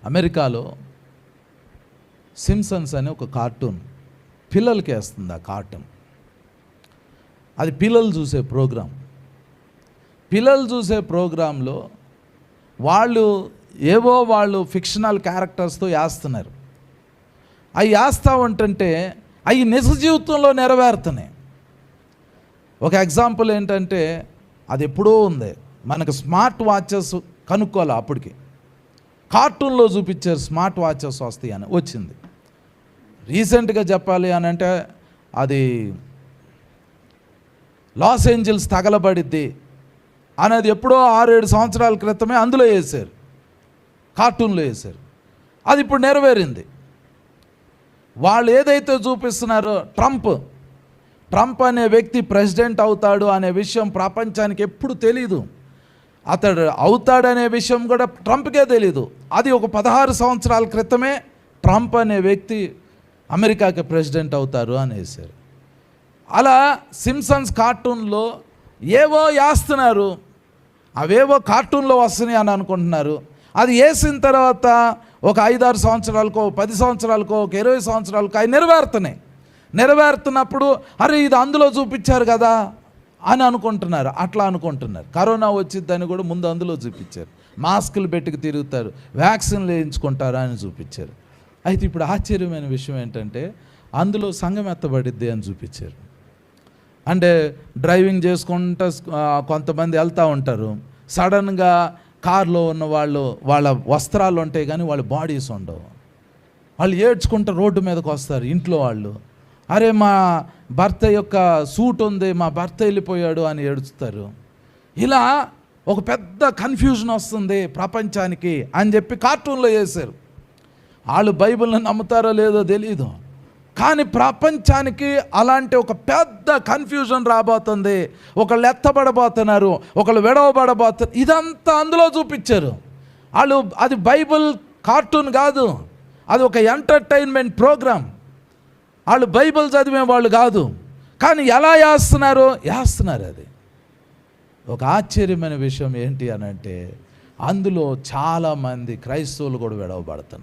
అమెరికాలో సింప్సన్స్ అనే ఒక కార్టూన్ పిల్లలకి వేస్తుంది. ఆ కార్టూన్ అది పిల్లలు చూసే ప్రోగ్రాం. పిల్లలు చూసే ప్రోగ్రాంలో వాళ్ళు ఫిక్షనల్ క్యారెక్టర్స్తో వేస్తున్నారు. అవి వేస్తూ ఉంటుంటే అవి నిజ జీవితంలో నెరవేరుతున్నాయి. ఒక ఎగ్జాంపుల్ ఏంటంటే, అది ఎప్పుడో ఉంది, మనకు స్మార్ట్ వాచెస్ కనుక్కోవాలి. అప్పటికి కార్టూన్లో చూపించారు స్మార్ట్ వాచెస్ వస్తాయి అని, వచ్చింది. రీసెంట్గా చెప్పాలి అని అంటే అది లాస్ ఏంజల్స్ తగలబడిద్ది అనేది ఎప్పుడో 6-7 సంవత్సరాల క్రితమే అందులో వేశారు, కార్టూన్లో వేశారు. అది ఇప్పుడు నెరవేరింది. వాళ్ళు ఏదైతే చూపిస్తున్నారో ట్రంప్ అనే వ్యక్తి ప్రెసిడెంట్ అవుతాడు అనే విషయం ప్రపంచానికి ఎప్పుడు తెలీదు. అతడు అవుతాడనే విషయం కూడా ట్రంప్కే తెలీదు. అది ఒక 16 సంవత్సరాల క్రితమే ట్రంప్ అనే వ్యక్తి అమెరికాకి ప్రెసిడెంట్ అవుతారు అనేసారు. అలా సింప్సన్స్ కార్టూన్లో ఏవో వేస్తున్నారు, అవేవో కార్టూన్లో వస్తున్నాయి అని అనుకుంటున్నారు. అది వేసిన తర్వాత ఒక 5-6 సంవత్సరాలకో 10 సంవత్సరాలకో ఒక 20 సంవత్సరాలకో అవి నెరవేరుతున్నప్పుడు అరే ఇది అందులో చూపించారు కదా అని అనుకుంటున్నారు. అట్లా అనుకుంటున్నారు. కరోనా వచ్చిద్దని కూడా ముందు అందులో చూపించారు. మాస్కులు పెట్టుకు తిరుగుతారు, వ్యాక్సిన్లు వేయించుకుంటారు అని చూపించారు. అయితే ఇప్పుడు ఆశ్చర్యమైన విషయం ఏంటంటే అందులో సంఘం ఎత్తబడిద్ది అని చూపించారు. అంటే డ్రైవింగ్ చేసుకుంటూ కొంతమంది వెళ్తూ ఉంటారు, సడన్గా కారులో ఉన్న వాళ్ళ వస్త్రాలు ఉంటాయి కానీ వాళ్ళ బాడీస్ ఉండవు. వాళ్ళు ఏడ్చుకుంటూ రోడ్డు మీదకి వస్తారు. ఇంట్లో వాళ్ళు అరే మా భర్త యొక్క సూట్ ఉంది, మా భర్త వెళ్ళిపోయాడు అని ఏడుస్తారు. ఇలా ఒక పెద్ద కన్ఫ్యూజన్ వస్తుంది ప్రపంచానికి అని చెప్పి కార్టూన్లో వేశారు. వాళ్ళు బైబిల్ని నమ్ముతారో లేదో తెలీదు, కానీ ప్రపంచానికి అలాంటి ఒక పెద్ద కన్ఫ్యూజన్ రాబోతుంది. ఒకళ్ళు ఎత్తబడబోతున్నారు, ఒకళ్ళు విడవబడబోతున్నారు. ఇదంతా అందులో చూపించారు వాళ్ళు. అది బైబిల్ కార్టూన్ కాదు, అది ఒక ఎంటర్టైన్మెంట్ ప్రోగ్రామ్. వాళ్ళు బైబిల్ చదివే వాళ్ళు కాదు, కానీ ఎలా వేస్తున్నారు. అది ఒక ఆశ్చర్యమైన విషయం ఏంటి అని అంటే అందులో చాలామంది క్రైస్తవులు కూడా విడవబడుతున్నారు.